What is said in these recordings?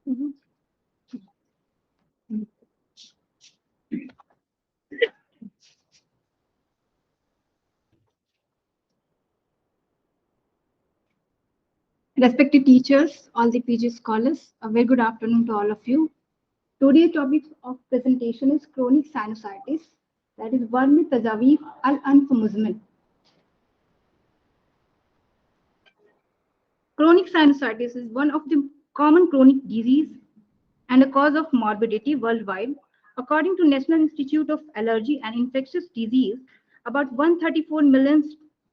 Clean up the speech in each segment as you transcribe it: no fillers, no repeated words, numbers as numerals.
Mhm. Respected teachers, all the PG scholars, a very good afternoon to all of you. Today's topic of presentation is chronic sinusitis, that is Warmi Tajawif al-Anf Muzmin. Chronic sinusitis is one of the common chronic disease and a cause of morbidity worldwide. According to National Institute of Allergy and Infectious Disease, about 134 million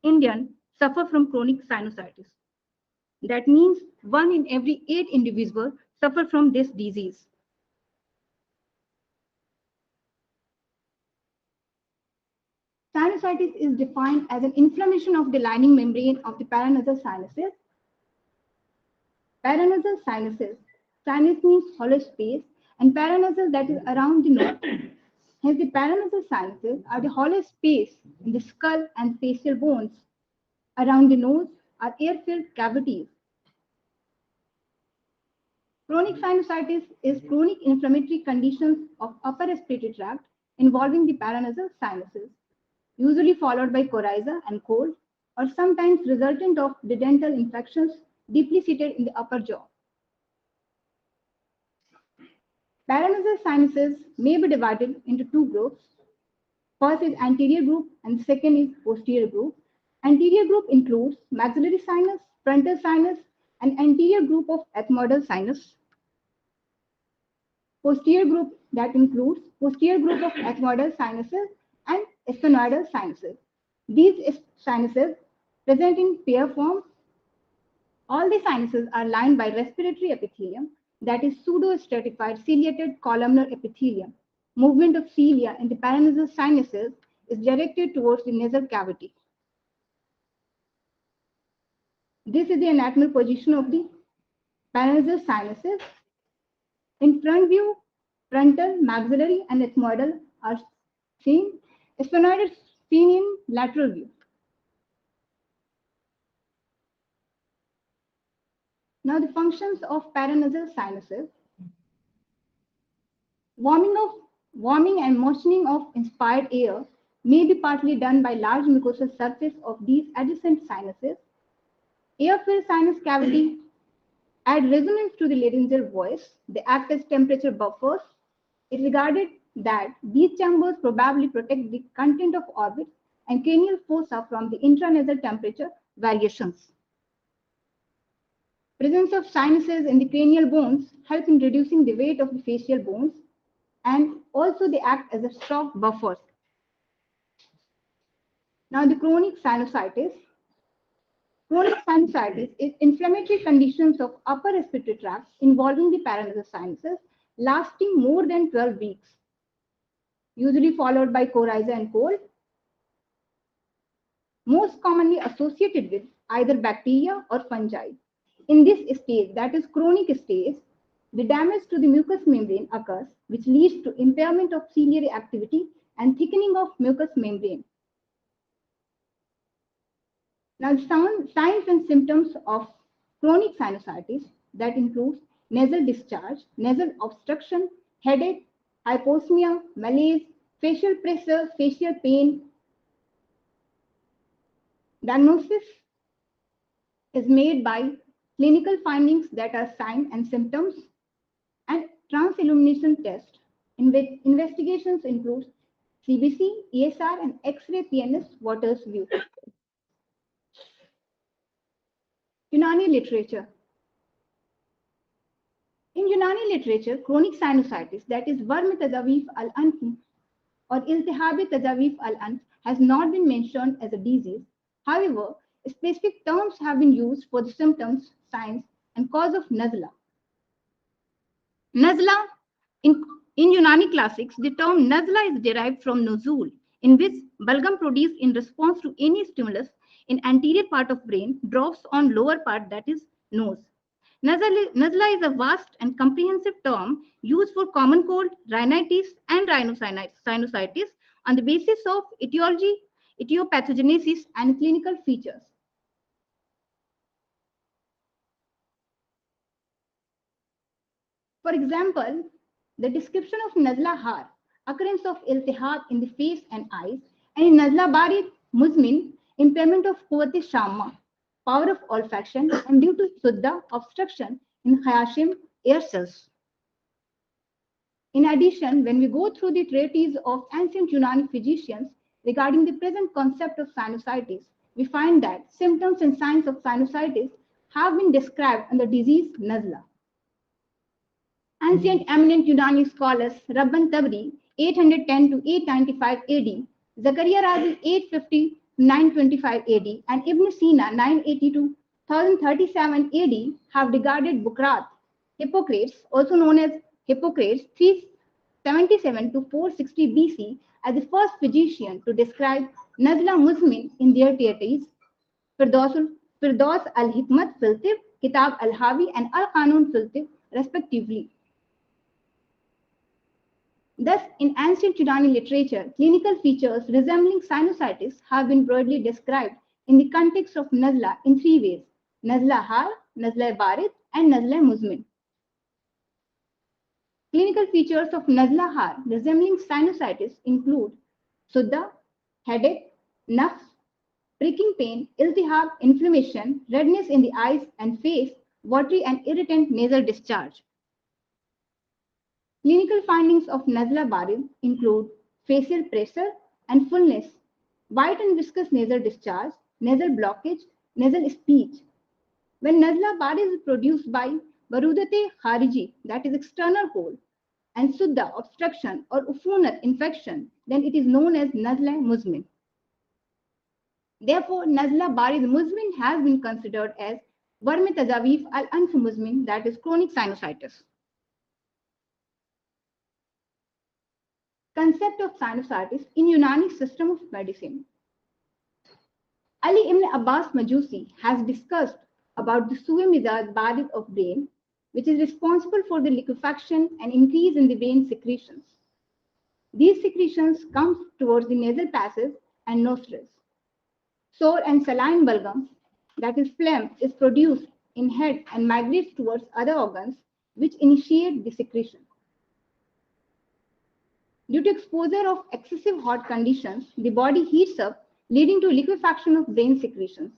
Indians suffer from chronic sinusitis. That means 1 in every 8 individuals suffer from this disease. Sinusitis is defined as an inflammation of the lining membrane of the paranasal sinuses. Paranasal sinuses. Sinus means hollow space, and paranasal, that is around the nose. Hence, the paranasal sinuses are the hollow space in the skull and facial bones. Around the nose are air-filled cavities. Chronic sinusitis is chronic inflammatory conditions of upper respiratory tract involving the paranasal sinuses, usually followed by coryza and cold, or sometimes resultant of the dental infections deeply seated in the upper jaw. Paranasal sinuses may be divided into two groups. First is anterior group and second is posterior group. Anterior group includes maxillary sinus, frontal sinus, and anterior group of ethmoidal sinus. Posterior group that includes posterior group of ethmoidal sinuses and sphenoidal sinuses. These sinuses present in pair form. All the sinuses are lined by respiratory epithelium, that is pseudo-stratified ciliated columnar epithelium. Movement of cilia in the paranasal sinuses is directed towards the nasal cavity. This is the anatomical position of the paranasal sinuses. In front view, frontal, maxillary, and ethmoidal are seen. Sphenoid is seen in lateral view. Now the functions of paranasal sinuses. Warming and moistening of inspired air may be partly done by large mucosal surface of these adjacent sinuses. Air-filled sinus cavity add resonance to the laryngeal voice. They act as temperature buffers. It is regarded that these chambers probably protect the content of orbit and cranial fossa from the intranasal temperature variations. Presence of sinuses in the cranial bones help in reducing the weight of the facial bones, and also they act as a shock buffers. Now the chronic sinusitis. Chronic sinusitis is inflammatory conditions of upper respiratory tract involving the paranasal sinuses lasting more than 12 weeks, usually followed by coryza and cold, most commonly associated with either bacteria or fungi. In this stage, that is chronic stage, the damage to the mucous membrane occurs, which leads to impairment of ciliary activity and thickening of mucous membrane. Now, signs and symptoms of chronic sinusitis that includes nasal discharge, nasal obstruction, headache, hyposmia, malaise, facial pressure, facial pain. Diagnosis is made by clinical findings that are signs and symptoms and transillumination test. Investigations include CBC, ESR, and X-ray PNS Waters view. Unani literature. In Unani literature, chronic sinusitis, that is Warm Tajawif al-Anf or Iltihab Tajawif al-Anf, has not been mentioned as a disease. However, specific terms have been used for the symptoms, signs, and cause of nazla. Nazla, in Unani classics, the term nazla is derived from nozul, in which bulgum produced in response to any stimulus in anterior part of brain drops on lower part, that is nose. Nazla is a vast and comprehensive term used for common cold, rhinitis, and rhinosinusitis on the basis of etiology, etiopathogenesis, and clinical features. For example, the description of Nazla Har, occurrence of iltihab in the face and eyes, and in Nazla Barid Muzmin, impairment of Quwwat Shamma, power of olfaction, and due to Sudda, obstruction in Khayashim air cells. In addition, when we go through the treatises of ancient Unani physicians regarding the present concept of sinusitis, we find that symptoms and signs of sinusitis have been described in the disease Nazla. Ancient eminent Unani scholars Rabban Tabri 810 to 895 AD, Zakaria Razi 850 to 925 AD, and Ibn Sina 980 to 1037 AD have regarded Bukrat, Hippocrates, also known as Hippocrates 377 to 460 BC, as the first physician to describe Nazla Muzmin in their treatise Firdaus al-Hikmat fil Tib, Kitab al-Hawi, and al-Qanun fil Tib, respectively. Thus, in ancient Unani literature, clinical features resembling sinusitis have been broadly described in the context of Nazla in three ways: Nazla Har, Nazla Barid, and Nazla Muzmin. Clinical features of Nazla Har resembling sinusitis include Sudda, headache, nafs, pricking pain, iltihab, inflammation, redness in the eyes and face, watery and irritant nasal discharge. Clinical findings of Nazla Barid include facial pressure and fullness, white and viscous nasal discharge, nasal blockage, nasal speech. When Nazla Barid is produced by Barudate Khariji, that is external hole, and Sudda obstruction or Ufunat infection, then it is known as Nazla Muzmin. Therefore, Nazla Barid Muzmin has been considered as Varme Tajawif al-Anf Muzmin, that is chronic sinusitis. Concept of sinusitis in Unani system of medicine. Ali ibn Abbas Majusi has discussed about the Suemizad Barid of brain, which is responsible for the liquefaction and increase in the brain secretions. These secretions come towards the nasal passages and nostrils. Sore and saline bulgum, that is phlegm, is produced in head and migrates towards other organs, which initiate the secretion. Due to exposure of excessive hot conditions, the body heats up, leading to liquefaction of brain secretions.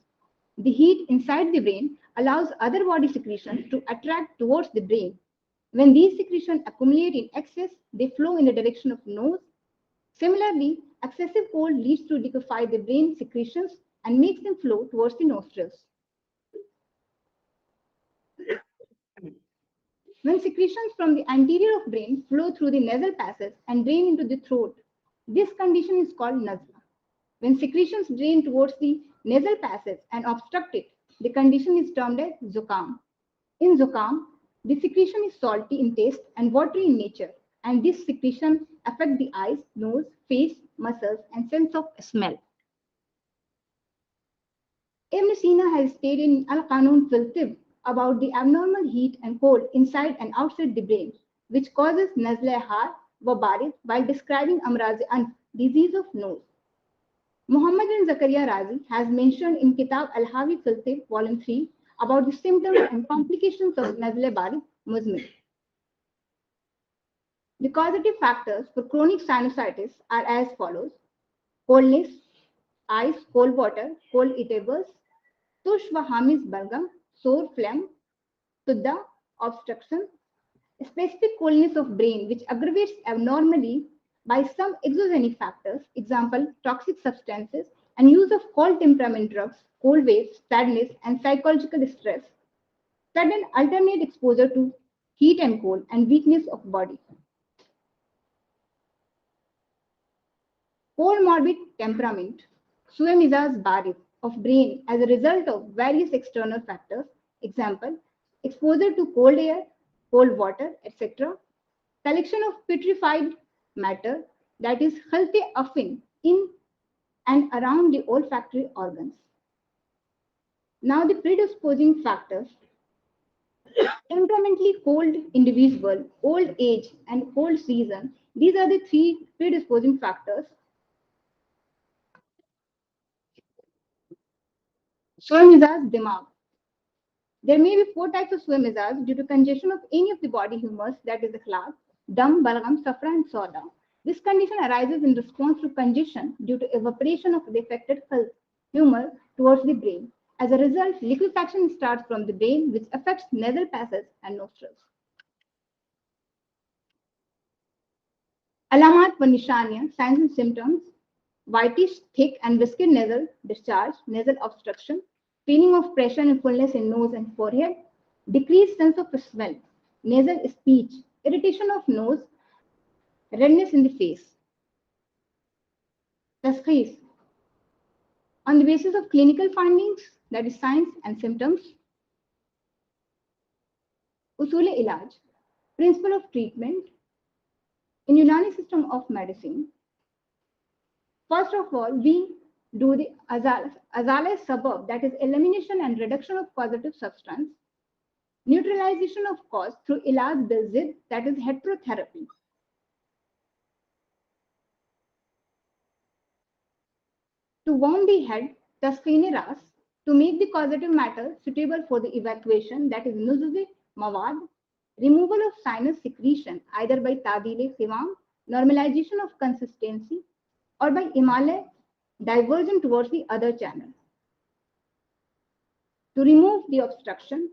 The heat inside the brain allows other body secretions to attract towards the brain. When these secretions accumulate in excess, they flow in the direction of nose. Similarly, excessive cold leads to liquefy the brain secretions and makes them flow towards the nostrils. When secretions from the anterior of brain flow through the nasal passage and drain into the throat, this condition is called nazla. When secretions drain towards the nasal passage and obstruct it, the condition is termed as zukam. In zukam, the secretion is salty in taste and watery in nature, and this secretion affects the eyes, nose, face, muscles, and sense of smell. Ibn Sina has stated in Al-Qanun fil Tib about the abnormal heat and cold inside and outside the brain, which causes nazla har wa barid, while describing amraz anf, disease of nose. Muhammad bin Zakaria Razi has mentioned in Kitab Al-Hawi fil Tib, volume 3, about the symptoms and complications of nazla barid muzmin. The causative factors for chronic sinusitis are as follows: coldness, ice, cold water, cold eatables, tush wa hamis balgam, sore phlegm, sudda, obstruction, specific coldness of brain which aggravates abnormally by some exogenic factors, example, toxic substances, and use of cold temperament drugs, cold waves, sadness, and psychological stress, sudden alternate exposure to heat and cold, and weakness of body. Comorbid temperament, Suemizaz Barid of brain as a result of various external factors, example, exposure to cold air, cold water, etc. Collection of petrified matter, that is khalte affin, in and around the olfactory organs. Now the predisposing factors: temperamentally cold individual, old age, and cold season. These are the three predisposing factors. Swamizaz Dimag. There may be 4 types of swear mizaz due to congestion of any of the body humors, that is the khlaq, dam, balgam, safra, and soda. This condition arises in response to congestion due to evaporation of the affected humor towards the brain. As a result, liquefaction starts from the brain, which affects nasal passages and nostrils. Alamat wa nishaniyan, signs and symptoms: whitish, thick, and viscid nasal discharge, nasal obstruction, feeling of pressure and fullness in nose and forehead, decreased sense of smell, nasal speech, irritation of nose, redness in the face. Tashkhis: on the basis of clinical findings, that is signs and symptoms. Usul-e-ilaj, principle of treatment. In Unani system of medicine, first of all, we do the azale sabab, that is elimination and reduction of causative substance, neutralization of cause through ilaj bil zid, that is heterotherapy. To warm the head, tasqeen ras, to make the causative matter suitable for the evacuation, that is nuzuz mawad, removal of sinus secretion either by tadil khimam, normalization of consistency, or by imale diversion towards the other channel. To remove the obstruction,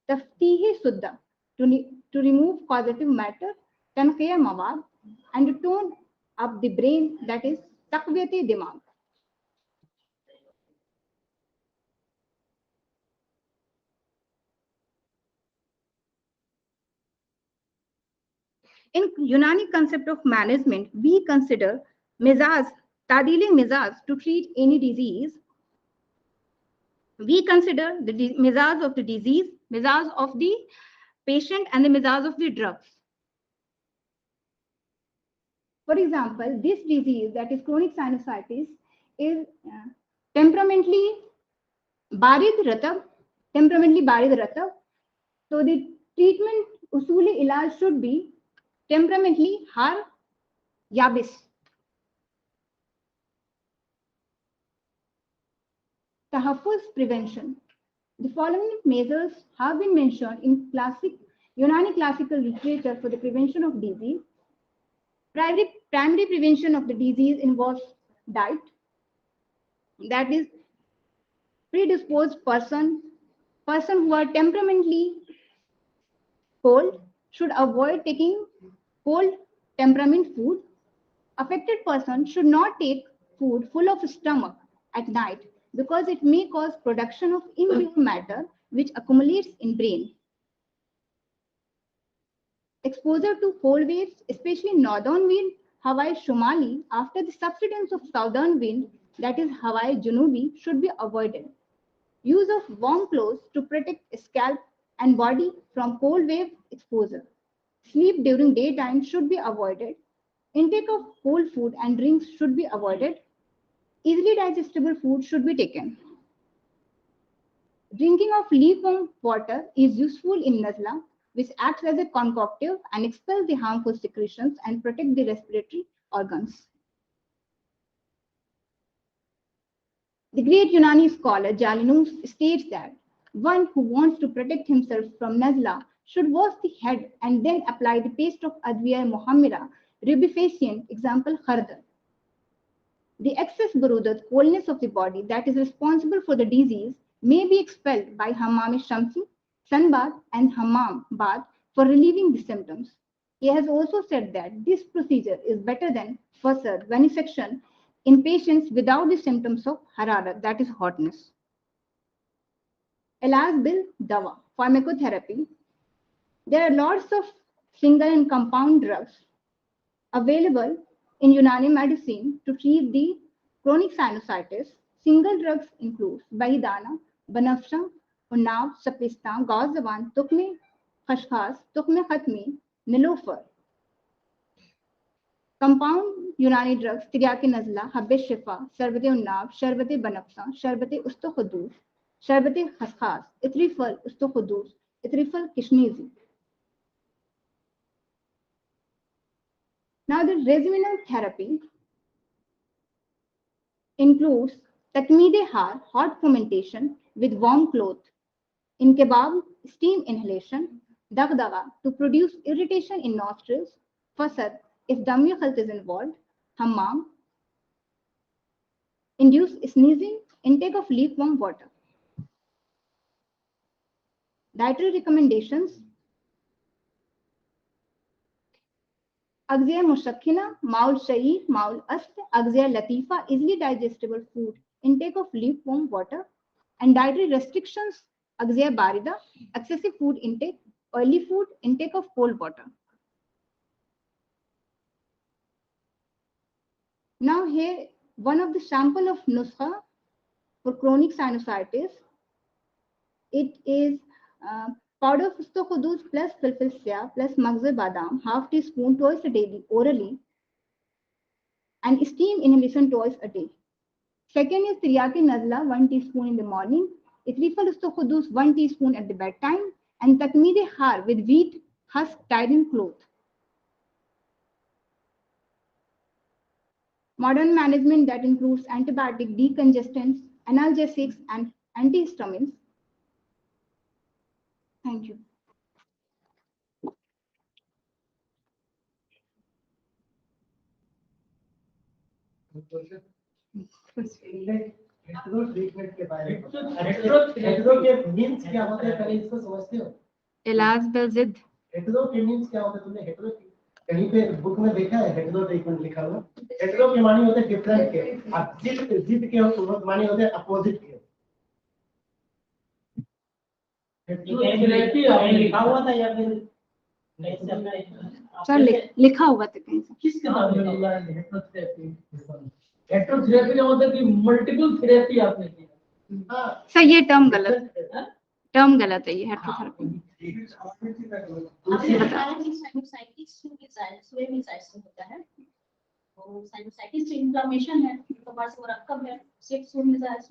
taftihi suddha, to remove causative matter, tanqiya mawad, and to tone up the brain, that is taqwiyati dimag. In Unani concept of management, we consider mizaz, tadili mizaz, to treat any disease. We consider the mizaz of the disease, mizaz of the patient, and the mizaz of the drugs. For example, this disease, that is chronic sinusitis, is temperamentally barid ratab, So the treatment usuli ilaj should be temperamentally har yabis. Tahaffuz prevention. The following measures have been mentioned in Unani classical literature for the prevention of disease. Primary prevention of the disease involves diet, that is predisposed person who are temperamentally cold should avoid taking cold temperament food. Affected person should not take food full of stomach at night because it may cause production of impure matter which accumulates in brain. Exposure to cold waves, especially northern wind, Hawaii Shumali, after the subsidence of southern wind, that is Hawaii Junubi, should be avoided. Use of warm clothes to protect scalp and body from cold wave exposure. Sleep during daytime should be avoided. Intake of cold food and drinks should be avoided. Easily digestible food should be taken. Drinking of lukewarm water is useful in Nazla, which acts as a concoctive and expels the harmful secretions and protect the respiratory organs. The great Unani scholar Jalinus states that one who wants to protect himself from Nazla should wash the head and then apply the paste of Adwiya Muhammira, rubefacient, example Khardar. The excess barudat, coldness of the body that is responsible for the disease, may be expelled by hammam shamsi, sunbath, and hammam bath for relieving the symptoms. He has also said that this procedure is better than fasad, venesection, in patients without the symptoms of hararat, that is hotness. Ilaj bil dawa, pharmacotherapy. There are lots of single and compound drugs available in Unani medicine to treat the chronic sinusitis. Single drugs include bahidana, banafsha, unnab, sapista, gauzaban, tukme khashkhas, tukme khatmi, nilofer. Compound Unani drugs, tiryaki nazla, habbe shifa, sharbate unnab, sharbate banafsha, sharbate ustokhudus, sharbate khashkhas, itrifal ustokhudus, itrifal kishmizi. Now the regimental therapy includes takmide har, hot fermentation with warm cloth, In kebab, steam inhalation, dagdaga to produce irritation in nostrils, fasad if dam khalt is involved, hammam, induce sneezing, intake of lukewarm water. Dietary recommendations: Agzia mushakkina, maul sha'ir, maul ast, agzia latifa, easily digestible food, intake of lukewarm water, and dietary restrictions: agzia barida, excessive food intake, oily food, intake of cold water. Now here, one of the sample of nuskha for chronic sinusitis. It is powder fusto khudus plus filfil sia plus magze badam, half teaspoon twice a day orally, and steam inhalation twice a day. Second is tiryaki nazla, 1 teaspoon in the morning. Itrifal usto khudus, 1 teaspoon at the bedtime, and takmide har with wheat husk tied in cloth. Modern management that includes antibiotic decongestants, analgesics, and antihistamines. Thank you. इलाज बेजिद hetero के means क्या होता है? तुमने hetero कहीं पे book में देखा है? हेटेरो ट्रीटमेंट लिखा हुआ। हेटेरो के मानी होते हैं डिफरेंट के, और जिद के मानी होते हैं अपोजिट के। लिखा हुआ था या फिर सर लिखा हुआ था कहीं से? किस किताब में लिखा है? हेटेरोथेरेपी। हेटेरोथेरेपी का मतलब कि मल्टीपल थेरेपी आपने की। सर ये टर्म गलत है, टर्म गलत है ये हेटेरोथेरेपी। साइनोसाइटिस होता है, तो साइनोसाइटिस इन्फ्लेमेशन है, तो बस वो रकम है, सिर्फ सुई मिजाज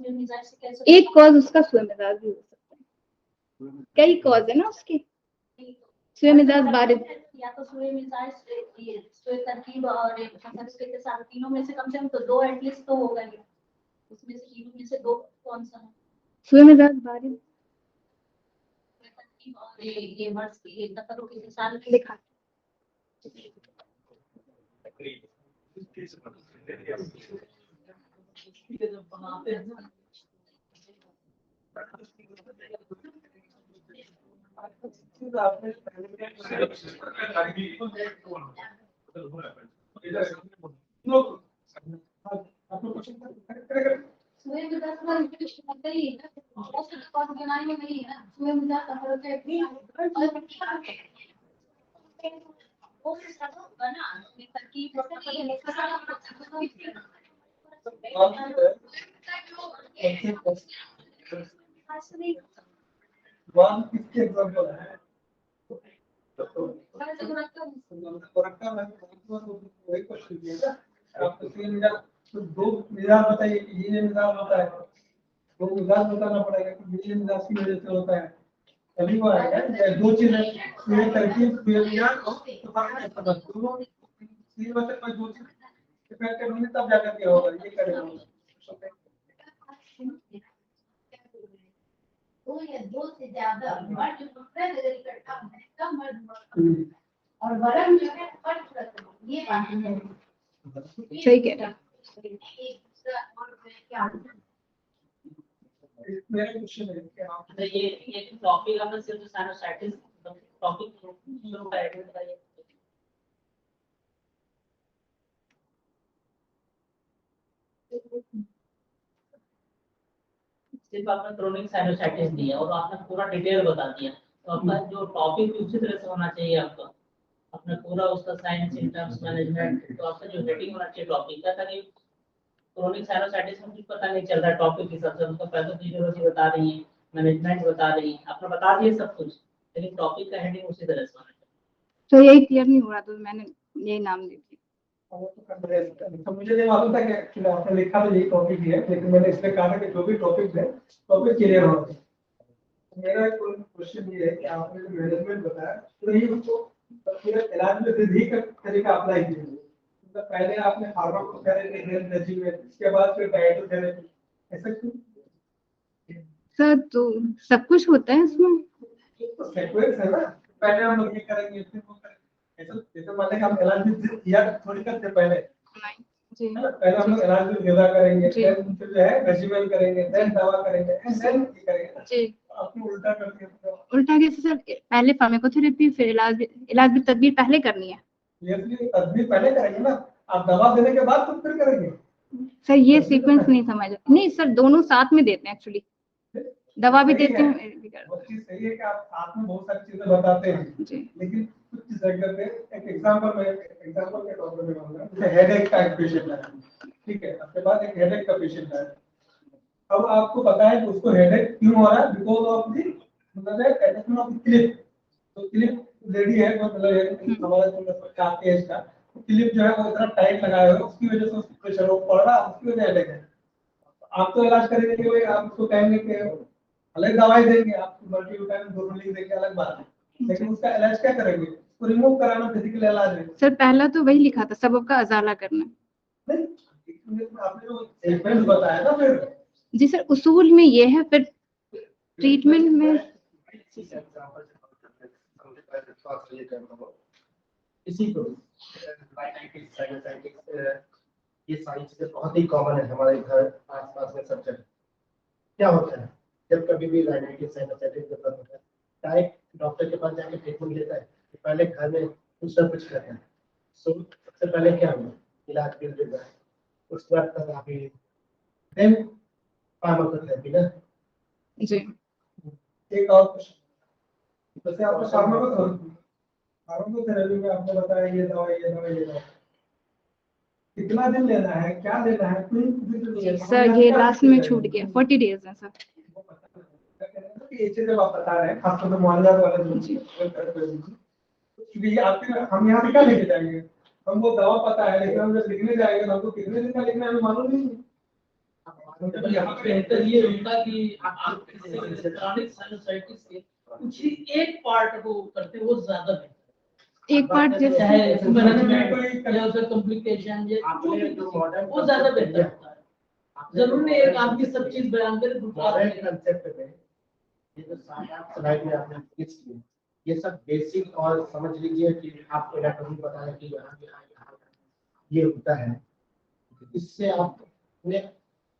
से कैसे एक कॉज उसका सुई मिजाज भी हो सकता है, कई कॉज है ना उसकी। सुई मिजाज बारिश या तो सुई मिजाज, ये सुई तरकीब और इसके साथ तीनों में से कम से कम तो दो एटलीस्ट तो होगा ही, उसमें से तीनों में से दो कौन सा है? सुई मिजाज बारिश और ये वर्ड्स ये तकरो के साथ लिखा सुई मिजाज का इंग्लिश होता ही है, मोस्ट ऑफ कॉज बनाई में नहीं है सुई मिजाज का होता है कि वो सब बना ये तरकीब वन किसके एग्जांपल है? वही क्वेश्चन दिया आपको। तीन मिजाज तो दो मिजाज बताइए कि ये मिजाज होता है, दो मिजाज बताना पड़ेगा कि ये मिजाज की वजह से होता है, तभी वो आएगा। दो चीजें ये तरकीब मिजाज और दोनों तीन में से कोई दो चीज इफेक्ट होंगे तब जाकर क्या होगा, ये करेगा। दो या दो से ज्यादा मर्द जो इकट्ठा है कम मर्द और वरम जो है फर्क करते हैं, ये बात है। सही कह रहा। मेरा क्वेश्चन है कि आप ये टॉपिक आपने सिर्फ साइनोसाइटिस टॉपिक शुरू का एडिट बताइए। सिर्फ आपने क्रोनिक साइनोसाइटिस दिया और आपने पूरा डिटेल बता दिया, तो आपका जो टॉपिक उसी तरह से होना चाहिए। आपका अपना पूरा उसका साइंस सिम्टम्स मैनेजमेंट, तो आपका जो हेडिंग होना चाहिए टॉपिक का, ताकि क्रोनिक साइनोसाइटिस में कुछ पता नहीं चल रहा टॉपिक के हिसाब से, उसका पैथोफिजियोलॉजी बता रही है, मैनेजमेंट बता रही है, आपने बता दिया सब कुछ, लेकिन टॉपिक का हेडिंग उसी तरह से होना चाहिए। तो यही क्लियर नहीं हो रहा, तो मैंने यही नाम दे दिया। तो मुझे नहीं मालूम था कि एक्चुअली आपने लिखा तो यही टॉपिक है, लेकिन मैंने इसलिए कहा कि जो भी टॉपिक है टॉपिक क्लियर हो। मेरा क्वेश्चन ये है कि आपने जो मैनेजमेंट बताया तो ये उसको फिर इलाज में वृद्धि का तरीका अप्लाई कीजिए। मतलब पहले आपने फार्माकोथेरेपी हेल्थ रेजिमेंट, इसके बाद फिर डाइटोथेरेपी, ऐसा क्यों? सर तो सब कुछ होता है इसमें। सीक्वेंस है ना, पहले हम लोग ये करेंगे फिर वो करेंगे, ऐसा जैसे मान लें कि हम एनालिसिस किया थोड़ी करते पहले, नहीं जी है ना, पहले हम लोग एनालिसिस ज्यादा करेंगे, जी। फिर जो है रेजिमेंट करेंगे, देन दवा करेंगे, एंड देन ये करेंगे ना। जी। आपने उल्टा कर दिया तो उल्टा कैसे सर? पहले फार्माकोथेरेपी फिर इलाज भी तदबीर पहले करनी है। ये तदबीर पहले करेंगे ना, आप दवा देने के बाद तो फिर करेंगे। सर ये सीक्वेंस नहीं समझ नहीं सर, दोनों साथ में देते हैं एक्चुअली, दवा भी सही देते है, हैं ये भी करते वो चीज सही है कि आप साथ में बहुत सारी चीजें बताते हैं, हैं। जी लेकिन कुछ चीजें करते हैं। एक एग्जांपल के तौर पर मैं कहूंगा, जैसे हेडेक का एक पेशेंट है, ठीक है, आपके पास एक हेडेक का पेशेंट है। अब आपको पता है कि उसको हेडेक क्यों हो रहा है, बिकॉज ऑफ दी मतलब है एडिशन ऑफ क्लिप। तो क्लिप रेडी है, वो मतलब है हमारा जो 50 एज का क्लिप जो है वो इतना टाइट लगाए हुए, उसकी वजह से उसको प्रेशर वो पड़ रहा है, उसकी वजह हेडेक है। आप तो इलाज करेंगे कि भाई आप उसको कहेंगे कि अलग दवाई देंगे, आपको मल्टीविटामिन दोनों लिख देंगे, अलग बात है, लेकिन उसका इलाज क्या करेंगे? उसको रिमूव कराना फिजिकल इलाज है। सर पहला तो वही लिखा था, सबब का अजाला करना। नहीं, आपने जो सीक्वेंस बताया ना, फिर जी सर उसूल में ये है, फिर ट्रीटमेंट में इसी को ये सारी चीजें बहुत ही कॉमन है हमारे घर आसपास में सब जगह। क्या होता है जब कभी भी राइनाइटिस साइनसाइटिस डेवलप होता है, डायरेक्ट डॉक्टर के पास जाके ट्रीटमेंट लेता है, पहले घर में कुछ ना कुछ करता है। सो सबसे पहले क्या हुआ, इलाज कर देता है, उसके बाद थेरेपी, देन फार्माकोथेरेपी ना। जी एक और क्वेश्चन, जैसे आपने फार्माकोथेरेपी में आपने बताया ये दवा ये दवा ये दवा, कितना दिन लेना है, क्या लेना है, कोई सर ये लास्ट में छूट गया, 40 डेज है सर। ये चीजें आप बता रहे हैं, खासतौर पर मुआवजा वाले जो क्योंकि आपके हम यहाँ से क्या लेके जाएंगे, हमको दवा पता है, लेकिन हम जब लिखने जाएंगे तो हमको कितने दिन का लिखना है हमें मालूम नहीं है। तो यहाँ पे बेहतर ये होगा कि आप इलेक्ट्रॉनिक साइनसाइटिस के कुछ ही एक पार्ट को करते हो, वो ज्यादा बेहतर। एक पार्ट जैसे चाहे मैनेजमेंट या उसका कॉम्प्लिकेशन या जो वो ज्यादा बेहतर होता है। जरूर नहीं एक आदमी सब चीज बयान करे, दूसरा मॉडर्न कंसेप्ट में ये जो स्लाइड में आपने लिस्ट किया, ये सब बेसिक और समझ लीजिए कि आपको एनाटॉमी पता है कि यहाँ ये होता है। इससे आपने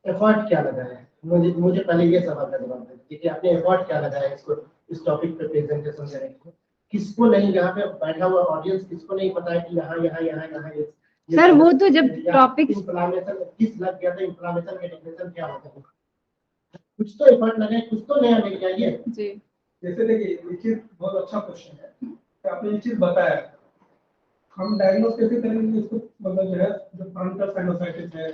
एफर्ट क्या लगाया है? मुझे पहले ये सवाल का जवाब दें कि आपने एफर्ट क्या लगाया इसको, इस टॉपिक पे प्रेजेंटेशन देने को। किसको नहीं, यहाँ पे बैठा हुआ ऑडियंस किसको नहीं पता है कि यहाँ यहाँ यहाँ यहाँ ये सर वो तो जब टॉपिक इन्फ्लेमेशन किस लग गया था, इन्फ्लेमेशन का डेफिनेशन क्या होता है, कुछ तो एफर्ट लगे, कुछ तो नया लेके आइए। जी जैसे देखिए ये चीज बहुत अच्छा क्वेश्चन है कि आपने ये चीज बताया, हम डायग्नोस कैसे करेंगे इसको, मतलब जो है जो फ्रंटल साइनोसाइटिस है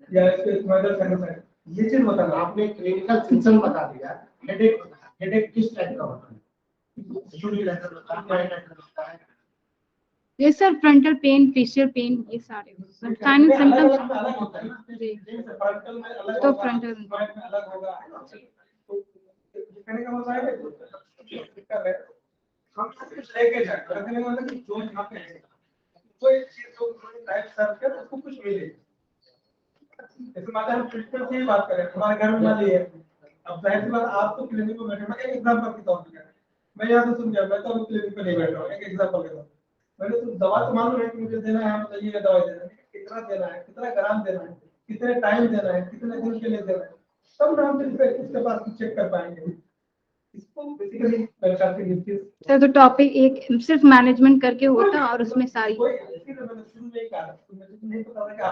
या इसके स्माइडल साइनोसाइटिस, ये चीज बताना। आपने क्लिनिकल सिम्पटम बता दिया, हेडेक किस टाइप का होता है, यूनिलैटरल होता है, बाइलैटरल होता है, ये sir frontal pain, facial pain, ये सारे साइनस सिम्टम्स। अलग होता है ना, जी जैसे फ्रंटल में अलग तो होगा, फ्रंटल स्माइल में अलग होगा, तो ये कहने का मतलब है कि हम कुछ लेके जाए, कहने का मतलब कि जो यहाँ पे है कोई चीज जो टाइप सर्व कर उसको कुछ मिले। जैसे मान हम ट्रीटमेंट की बात करें, हमारे घर में मान लीजिए, अब जाहिर सी बात आप तो क्लिनिक में बैठे, मैं एक एग्जांपल के तौर पर, मैं यहाँ से सुन गया, मैं तो क्लिनिक पे नहीं बैठ रहा हूँ, एक एग्जांपल के तौर पर मैंने तो दवा तो मालूम है कि मुझे देना है, मतलब ये दवाई देना है, कितना देना है, कितना ग्राम देना है, कितने टाइम देना है, कितने दिन के लिए देना है, तब ना हम उसके पास चेक कर पाएंगे। इसको बेसिकली मेरे ख्याल से ये चीज सर तो टॉपिक एक सिर्फ मैनेजमेंट करके होता है और उसमें सारी कोई इसी में मैंने शुरू में ही कहा, मुझे नहीं पता था कि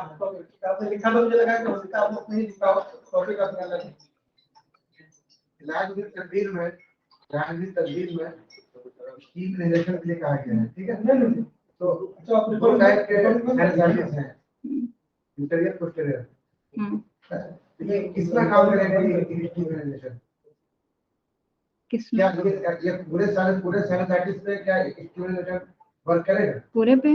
आपने लिखा, तो मुझे लगा कि हो सकता है आपने नहीं लिखा हो, टॉपिक अपना अलग है। इलाज की तदबीर में तीन रिलेशन के लिए कहा गया है, ठीक है। नहीं तो अच्छा आप दो टाइप के रिपोर्ट साइनसाइटिस हैं, इंटीरियर पोस्टीरियर। हम्म। ये कितना काम करेगा ये तीन रिलेशन? क्या किसमें? ये पूरे साइनसाइटिस पे क्या स्टिमुलेटर वर्क करेगा? पूरे पे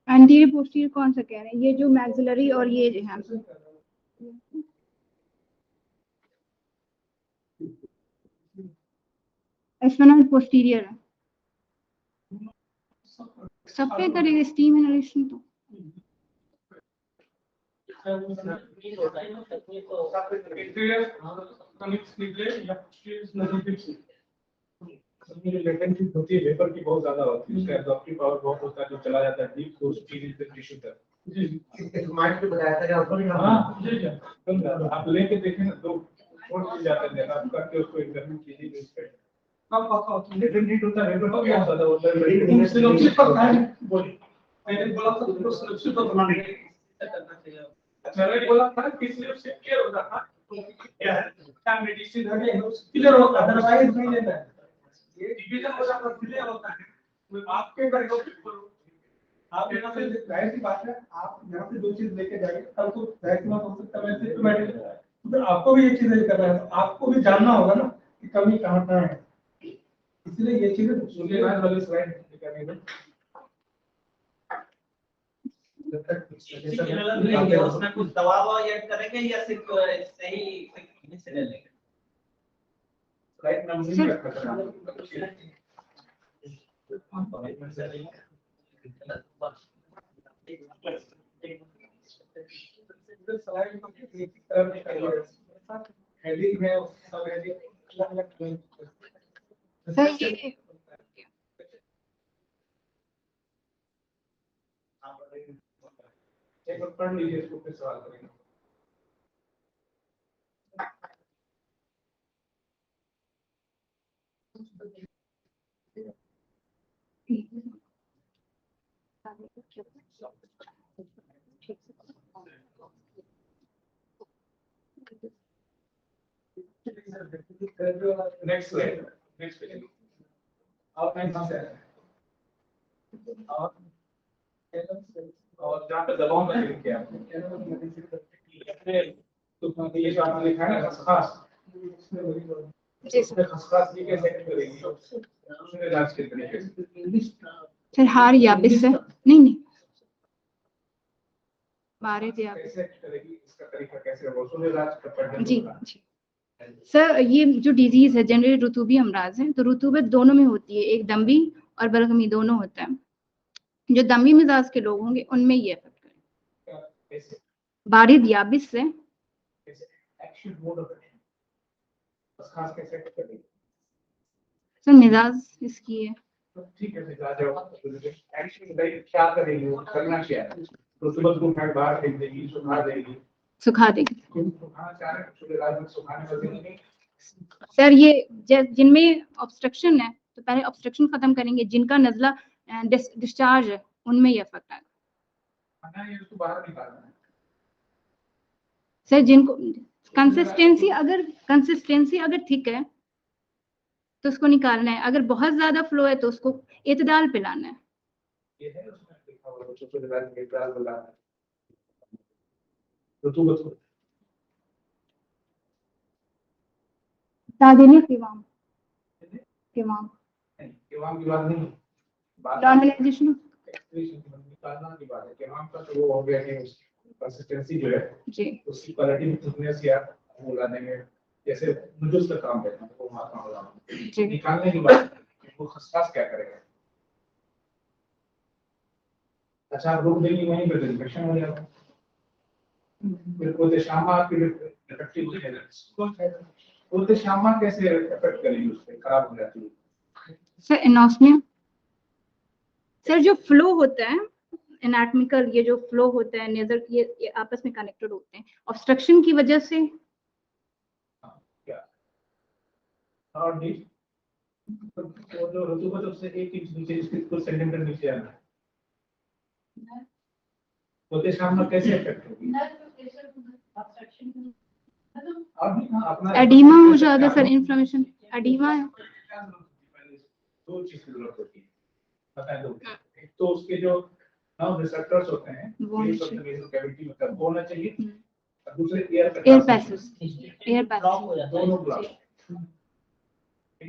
एंटीरियर पोस्टीरियर कौन सा कह रहे हैं? ये जो मैक्सिलरी और ये जो है स्पाइनल पोस्टीरियर है, सब पे करेगा स्टीम इनहेलेशन तो। सर वो फील होता है ना तकनीक तो इंटीरियर कनिक स्लीवलेस या नजदीक से लेटेंसी होती है वेपर की बहुत ज्यादा होती है, उसका एब्जॉर्प्टिव पावर बहुत होता है जो चला जाता है डीप सोर्स टिश्यू तक। जी एक माइंड पे बताया था आपको भी। हाँ जी जी आप लेके देखें ना दो छोड़ के जाते हैं आप करके उसको इंटरव्यू कीजिए उस पे अब पक्का होता है लेकिन हीट होता है वेपर बहुत ज्यादा होता है सुरक्षित होता है। बोलिए मैंने बोला था उसको सुरक्षित तो बनाने के लिए करना चाहिए। अच्छा मैंने बोला था कि सिर्फ से केयर होता था क्या है क्या मेडिसिन है क्लियर होता है अदरवाइज नहीं लेना है। ये डिवीजन हो जाता है क्लियर होता है मैं आपके घर को आप यहाँ से जाहिर सी बात है आप यहाँ से दो चीज लेके जाइए कल को जाहिर सी बात हो सकता है सिस्टमैटिक तो आपको भी ये चीजें करना है आपको भी जानना होगा ना कि कमी कहाँ है इसलिए ये चीजें सुनिए वाली स्लाइड करने में उसमें कुछ दवा ऐड करेंगे या सिर्फ ऐसे ही से ले लेंगे स्लाइड नंबर नहीं रखा हेडिंग है सब हेडिंग अलग-अलग सर ये एक बार पढ़ लीजिए इसको फिर सवाल करेंगे। Next slide next page outline कहाँ से है और जहाँ पे दबाव में लिख के तो ये जो आपने लिखा है ना खसखस जी सर खसखस ये कैसे करेंगे उसमें इलाज के तरीके से सर हार याबिस से नहीं बारिश या कैसे करेगी इसका तरीका कैसे होगा उसमें इलाज का पढ़ने जी जी सर ये जो डिजीज है जनरली रुतूबी अमराज है तो रुतूबत दोनों में होती है एक दमी और बलगमी दोनों होता है जो दमी मिजाज के लोग होंगे उनमें ये इफेक्ट करेगा कैसे बारिद याबिस से कैसे एक्शन मोड ऑफ एक्शन खसखस कैसे करेगी सर मिजाज इसकी है तो ठीक है फिर आ जाओ एक्शन लाइक क्या करेगी वो करना क्या है तो सुबह को फैट बाहर फेंक देगी सुखा देगी सुखा देगी सुखाना चाह रहे हैं तो इलाज में सुखाने का दिन नहीं सर ये जिनमें ऑब्स्ट्रक्शन है तो पहले ऑब्स्ट्रक्शन खत्म करेंगे जिनका नजला डिस्चार्ज है उनमें ये इफेक्ट आएगा खाना ये उसको बाहर निकालना है सर जिनको कंसिस्टेंसी अगर ठीक है तो उसको निकालना है अगर बहुत ज्यादा फ्लो है तो उसको इतदाल पिलाना है ये है उसमें लिखा हुआ बच्चों को इलाज में इतदाल बुलाना है रुतूबत को तादेने किवाम किवाम केवाम की बात नहीं बात नॉर्मलाइजेशन निकालना की बात है केवाम का तो वो हो गया है कंसिस्टेंसी जो है जी उसकी क्वालिटी में थिकनेस या वो लाने में जैसे नुडल्स का काम है वो मापना होगा जी निकालने की बात वो खसखस क्या करेगा अच्छा आप रोक देंगे वहीं पे इन्फेक्शन हो जाएगा फिर कोई शामा आपकी इफेक्टिव हो जाएगा वो शामा कैसे इफेक्ट करेगी उस पे खराब हो जाती है सर एनोस्मिया सर जो फ्लो होता है एनाटॉमिकल ये जो फ्लो होता है नेजर ये आपस में कनेक्टेड होते हैं ऑब्स्ट्रक्शन की वजह से क्या और डी तो जो रुतूबत उससे 1 इंच नीचे इसके कुछ सेंटीमीटर नीचे आना है तो शामा कैसे इफेक्ट होगी अभी अपना एडीमा हो जाएगा सर इन्फ्लेमेशन एडीमा है दो चीज की जरूरत होती है बता दो एक तो उसके जो नर्व रिसेप्टर्स होते हैं base of the nasal cavity में कब होना चाहिए और दूसरे एयर पैसेज ब्लॉक हो जाता है दोनों ब्लॉक ठीक है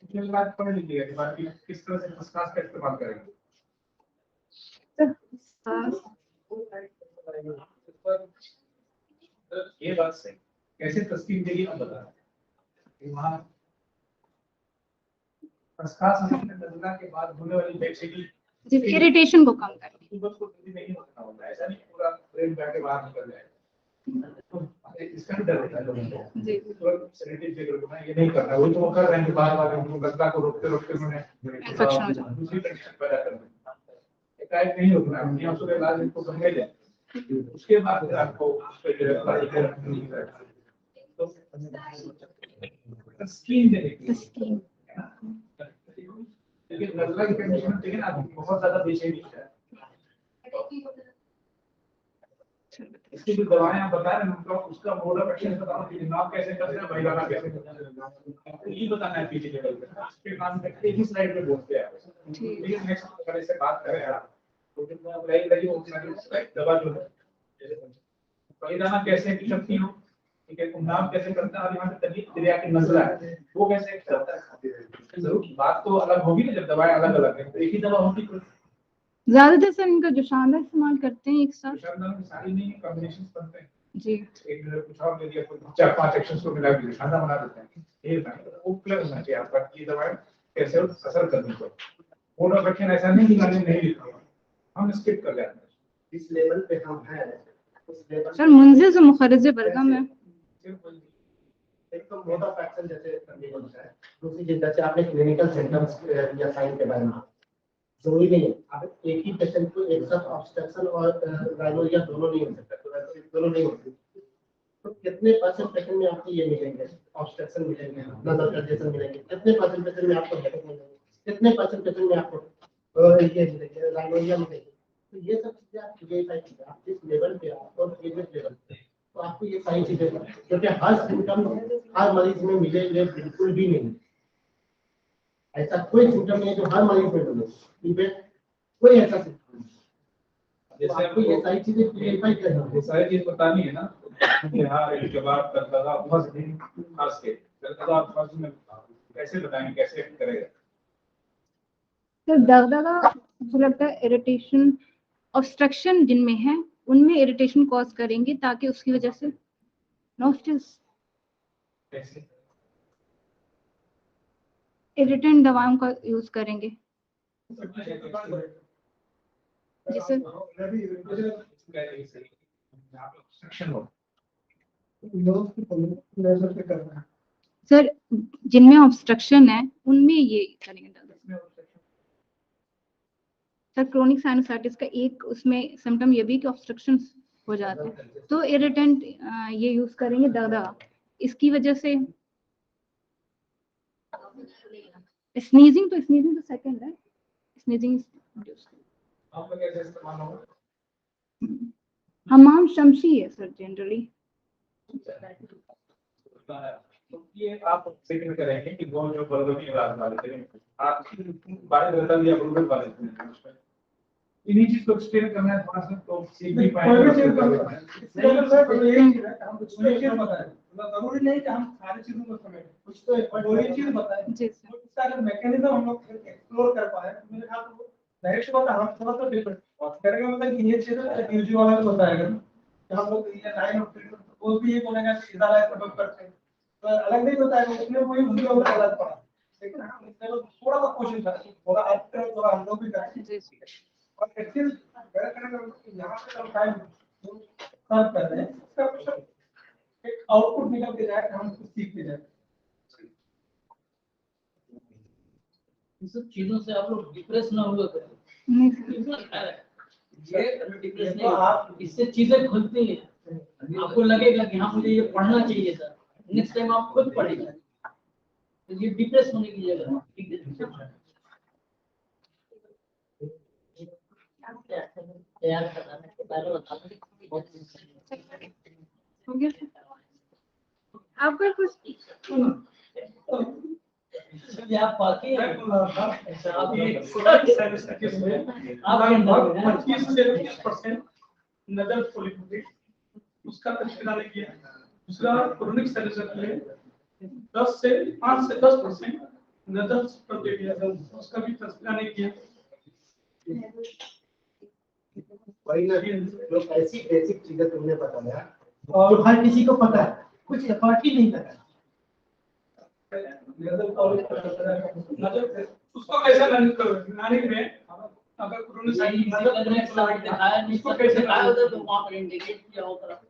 इसके बाद पढ़ लीजिएगा बाकी किस तरह से खसखस का इस्तेमाल करेंगे ये बात सही कैसे तस्कीन देगी आप बता वहाँ खसखस नजला के बाद होने वाली बेसिकली जी इरिटेशन को कम करके। सुबह को जल्दी नहीं होता होता है, ऐसा नहीं पूरा ब्रेन बैठे बाहर निकल जाए, तो इसका भी डर होता है लोगों को। जी तो सैनिटरी चेक रखना ये नहीं करना, वही तो वो कर रहे हैं बार-बार उनको गंदा को रोकते उन्होंने इन्फेक्शन हो जाता है। दूसरी कंडीशन पैदा कर दी। एकाएक नहीं रोकना है, यहाँ से इलाज इनको करने दें, उसके बाद फिर आपको उस पे जो है तो स्कीम देने की स्कीम लेकिन नजला की कंडीशन में देखिए ना बहुत ज्यादा बेचैनी है। इसकी जो दवाएं आप बता रहे हैं उनका उसका मोड ऑफ एक्शन बताओ कि दिमाग कैसे करते हैं, बहिराना कैसे करते हैं, आपको ये बताना है पीछे लेवल पे। इसके काम में एक ही स्लाइड पे बोलते हैं, लेकिन नेक्स्ट अगर इससे बात करें आप तो फिर मैं लाइक लगी वो दवा जो है बहिराना कैसे की शक्ति हो, ठीक है, नाम कैसे करता है, यहाँ पे तकलीफ क्रिया की नजला है वो कैसे करता है। जरूर बात तो अलग होगी ना, जब दवाएं अलग अलग है तो एक ही दवा होगी तो ज्यादातर सर इनका जो शानदार इस्तेमाल करते हैं एक साथ। सारी नहीं कॉम्बिनेशन बनते हैं जी एक कुछ और दे दिया, कोई 4-5 एक्शंस को मिला के खाना बना देते हैं, ये वो क्लियर होना चाहिए आपका ये दवाएं कैसे असर करनी चाहिए। मोड ऑफ एक्शन ऐसा नहीं कि मैंने नहीं लिखा हुआ, हम स्किप कर जाते हैं इस लेवल पे हम हैं, उस लेवल सर मुंजिल से मुखर्रिज बरगम है। एक तो मोड ऑफ एक्शन जैसे करनी होता है, दूसरी चीज जैसे आपने क्लिनिकल सिम्टम्स या साइन के बारे में जरूरी नहीं है आप एक ही पेशेंट को एक साथ ऑब्स्ट्रक्शन और राइनोरिया दोनों नहीं हो सकता, तो दोनों नहीं होते तो कितने परसेंट पेशेंट में आपको ये मिलेंगे ऑब्स्ट्रक्शन मिलेंगे, नजर कंजेशन मिलेंगे, कितने परसेंट पेशेंट में आपको हेडेक मिलेंगे, कितने परसेंट पेशेंट में आपको ये मिलेंगे राइनोरिया मिलेंगे। तो ये सब चीजें आप वेरीफाई कीजिए, आप जिस लेवल पे आप और ट्रीटमेंट लेवल पे तो आपको ये सारी चीजें, क्योंकि हर सिम्टम हर मरीज में मिलेंगे बिल्कुल भी नहीं, ऐसा कोई सिम्टम नहीं है जो हर मरीज में मिले, ठीक है, कोई ऐसा सिम्टम नहीं। जैसे आपको ये सारी चीजें वेरीफाई करनी ये सारी चीज बतानी है ना, बिहार इल्तबात करता बहुत दिन खास के करता फर्ज में कैसे बताएंगे कैसे करेगा। सर दगदगा मुझे लगता है इरिटेशन ऑब्स्ट्रक्शन जिनमें है उनमें इरिटेशन कॉज करेंगे ताकि उसकी वजह से नोस्टिस कैसे इरिटेंट दवाओं का यूज करेंगे जिससे सेक्शन हो लेजर पे करना है। सर जिनमें ऑब्स्ट्रक्शन है उनमें ये करेंगे दगदगा। सर क्रोनिक साइनोसाइटिस का एक उसमें सिम्टम ये भी कि ऑब्स्ट्रक्शन हो जाते हैं तो इरिटेंट ये यूज करेंगे दगदगा, इसकी वजह से स्नीजिंग तो सेकंड है, स्नीजिंग आप लोग कैसे इस्तेमाल होगा हमाम शमशी है सर जनरली। तो ये आप सेकंड करेंगे कि वो जो बर्दनी इलाज वाले थे आप बाय बदल या बर्दन वाले थे इन्हीं चीज को एक्सप्लेन करना है थोड़ा सा तो सीख भी कोई भी चीज पाएंगे। जरूरी नहीं कि हम सारी चीजों को समझें, कुछ तो कोई चीज बताएं जी सर उसका अगर मैकेनिज्म हम लोग एक्सप्लोर कर पाए तो मेरे ख्याल से डायरेक्ट बात हम थोड़ा सा डिफरेंट करेंगे, मतलब कि ये चीज यूजी वाला को बताएगा कि हम लोग ये लाइन ऑफ ट्रीटमेंट वो भी ये बोलेगा कि इधर आए सब करते हैं तो अलग नहीं बताएगा, उसमें वही उसके ऊपर अलग पड़ा, लेकिन हम इसमें थोड़ा सा कोशिश करें थोड़ा आप करें थोड़ा हम लोग भी करें जी सर और एक्चुअली मेरा कहना है यहाँ पे हम टाइम सर्व कर रहे हैं उसका कुछ एक आउटपुट निकल के जाए हम कुछ सीख के जाए। इन सब चीजों से आप लोग डिप्रेस ना हुआ करें, नहीं सर ये डिप्रेस नहीं आप इससे चीजें खुलती हैं, आपको लगेगा कि हाँ मुझे ये पढ़ना चाहिए था, नेक्स्ट टाइम आप खुद पढ़ेंगे तो ये डिप्रेस होने की जगह ठीक है। तैयार करना है पहले बता हो गया सर आपका कुछ आप बाकी हैं आप ये आप 25 से 30% नजर पोलिफिक उसका तस्वीर किया, दूसरा क्रोनिक सर्जरी है 10 से 5 से 10% नजर पर दे दिया उसका भी तस्वीर नहीं किया। वही ना जो ऐसी बेसिक चीजें तुमने बताया और जो हर किसी को पता है, कुछ एफर्ट ही नहीं कर नजर उसको कैसे मैनेज करोगे, मैनेज में अगर उन्होंने सही सही मतलब में स्लाइड दिखाया नहीं, उसको सब कैसे दिखाया उधर तो वहां पर इंडिकेट किया होगा।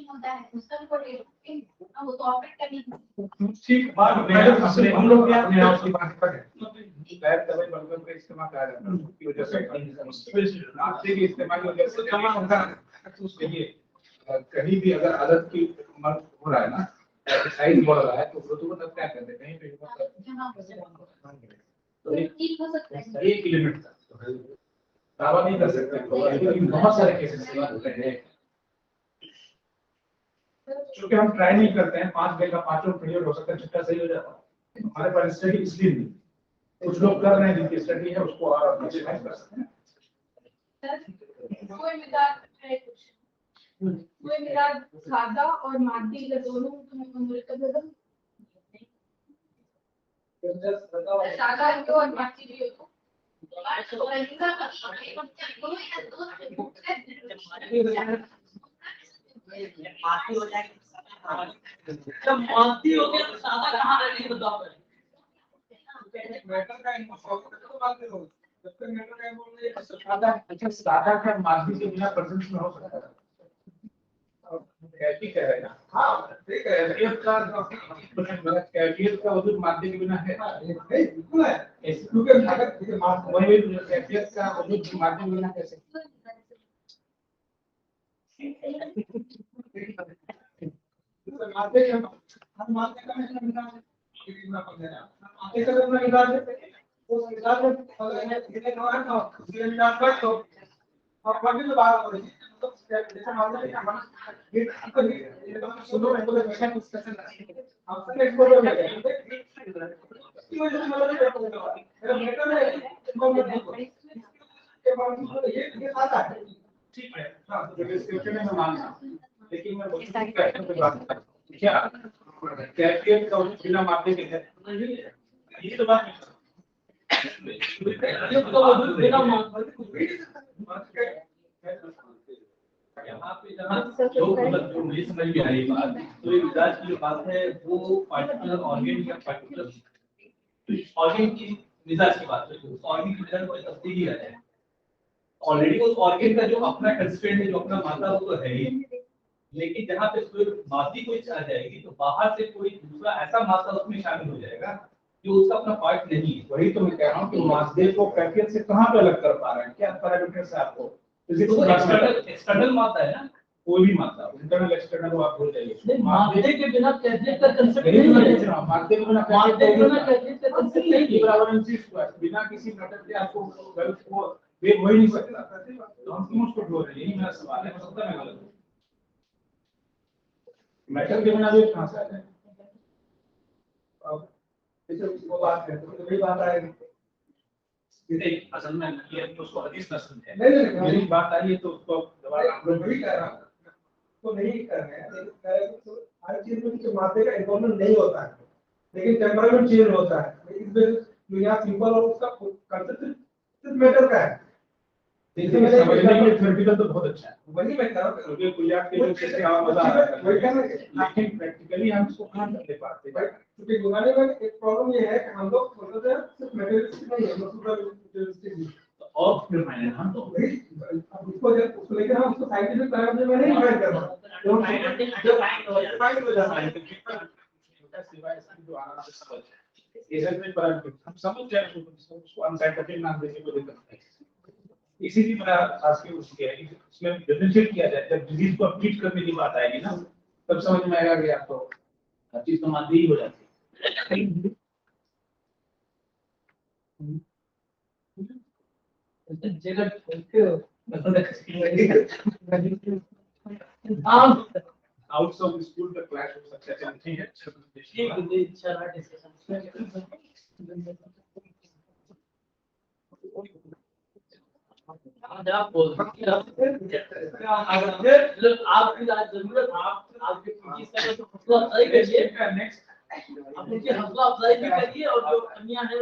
होता है उसका भी कोई वो तो ऑपरेट करनी ठीक बात अपने हम लोग क्या अपने आप की बात पर है। गैर दवाई बलगम का इस्तेमाल किया जाता है की वजह से नाश्ते के इस्तेमाल की वजह से जमा होता है। तो उसके लिए कहीं भी अगर आदत की उम्र हो रहा है ना, एक्सरसाइज बढ़ रहा है तो वो तब क्या करते हैं, कहीं पे तो ठीक हो सकता है। एक लिमिट तक दावा नहीं कर सकते, लेकिन बहुत सारे केसेस होते हैं। क्योंकि हम ट्राई नहीं करते हैं, 5 डे का 5 पीरियड हो सकता है, छठा सही हो जाता है। हमारे पास स्टडी इसलिए नहीं, कुछ लोग कर रहे हैं जिनकी स्टडी है उसको और मॉडिफाई कर सकते हैं। कोई मिजाज है कुछ कोई मिजाज सादा और मादी का दोनों मिलकर बदल सादा भी हो और मादी भी हो माती हो जाएगी, जब माती हो गया तो सादा कहाँ रहेगी बताओ। मैटर का इन्फॉर्मेशन तो बात करो, जब तक मैटर का इन्फॉर्मेशन सादा अच्छा सादा का मादी के बिना प्रेजेंस में हो सकता है। कैफी कह रहे हैं ना, हाँ ठीक है, कैफियत का कैफियत का वजूद मादी के बिना है बिल्कुल है, क्योंकि अगर वही कैफियत का वजूद मादी के बिना कैसे। मानते हैं हम मानते हैं कि कितना पड़ गया, मानते हैं कि मिजाज है, उस मिजाज में अगर कितने नौकरी हो उसके मिजाज पर तो और बाकी तो बात हो रही है, तो जैसे मानते हैं कि हम ये सुनो है तो अच्छा डिस्कशन हम सब एक्सपोर्ट हो गए इसकी वजह से मतलब मेरा बेटर है के बाद ये आता है। ठीक है, हाँ तो डिस्क्रिप्शन में मैं मानता हूँ, लेकिन मैं कैफियत पे बात कर रहा हूँ। क्या कैफियत का वजूद बिना मादी के है, ये तो बात नहीं। कैफियत का वजूद बिना यहाँ पे जहाँ जो मुझे समझ में आ रही बात, तो ये मिजाज की जो बात है वो पार्टिकुलर ऑर्गन या पार्टिकुलर ऑर्गन की मिजाज की बात है, ऑर्गन की मिजाज कोई तब्दीली आ जाए। ऑलरेडी उस ऑर्गन का जो अपना कंस्ट्रेंट है, जो अपना मात्रा वो तो है ही, लेकिन जहाँ पे कोई मादी कोई आ जाएगी तो बाहर से कोई दूसरा ऐसा मात्रा उसमें शामिल हो जाएगा जो उसका अपना पार्ट नहीं है। वही तो मैं कह रहा हूँ कि मादे को कैफियत से कहाँ पे अलग कर पा रहे हैं, क्या पैरामीटर से आपको तो वो एक्सटर्नल मात्रा है ना, कोई भी मात्रा इंटरनल एक्सटर्नल वो आप भूल जाइए। मादे के बिना कैफियत का कंसेप्ट नहीं नहीं है। पूछ रहा हूँ, मादे के बिना मादे के बिना कैफियत का कंसेप्ट नहीं E है। बराबर mc स्क्वायर, बिना किसी मैटर के आपको वो वेग हो ही नहीं सकता, तो हम क्यों उसको ढो रहे हैं, यही मेरा सवाल है। हो सकता है मैं गलत हूँ, मैटर के बिना वेग कहाँ से आ जाए। अब जैसे वो बात है तो वही बात आएगी। नहीं, असल में ये तो उसको हदीस न समझे। नहीं मेरी बात आ रही है तो उसको दोबारा आप लोग वही कह रहा हूँ, तो नहीं कर रहे हैं, लेकिन कह रहे हैं कि हर चीज में जो मात्रा का इन्वॉल्वमेंट नहीं होता है, लेकिन टेम्परामेंट चेंज होता है। इसमें जो यहाँ सिंपल और उसका कंसेप्ट सिर्फ मैटर का है। देखिए समझने के लिए थ्योरेटिकल तो बहुत अच्छा है, वही मैं कह रहा हूँ क्योंकि कुलियात के लोग कैसे आवाज बता रहा है, लेकिन प्रैक्टिकली हम इसको कहाँ तक ले पाते हैं। क्योंकि यूनानी में एक प्रॉब्लम ये है कि हम लोग सोचते हैं सिर्फ मटेरियलिस्टिक नहीं है, हम लोग सुपरमटेरियलिस्टिक भी। और फिर मैंने हम तो वही अब उसको लेकर हम उसको साइंटिफिक पैरामीटर में नहीं डिफाइन कर रहे हैं। सिवाय इसके जो आराम से समझ ये सब में पैरामीटर हम समझ जाए उसको अनसाइंटिफिक नाम देके कोई दिक्कत नहीं। इसीलिए मेरा खास के उसके है कि उसमें डिफरेंशिएट किया जाए, जब डिजीज को ट्रीट करने की बात आएगी ना तब समझ में आएगा कि आपको हर चीज तो मादी ही हो जाती है। आउट्स ऑफ स्कूल का क्लैश हो सकता है, ठीक है। आप बोल अगर आपकी जरूरत आपके चीज का तो हौसला अफजाई करिए, नेक्स्ट आप उनकी हौसला अफजाई भी करिए और जो अन्य है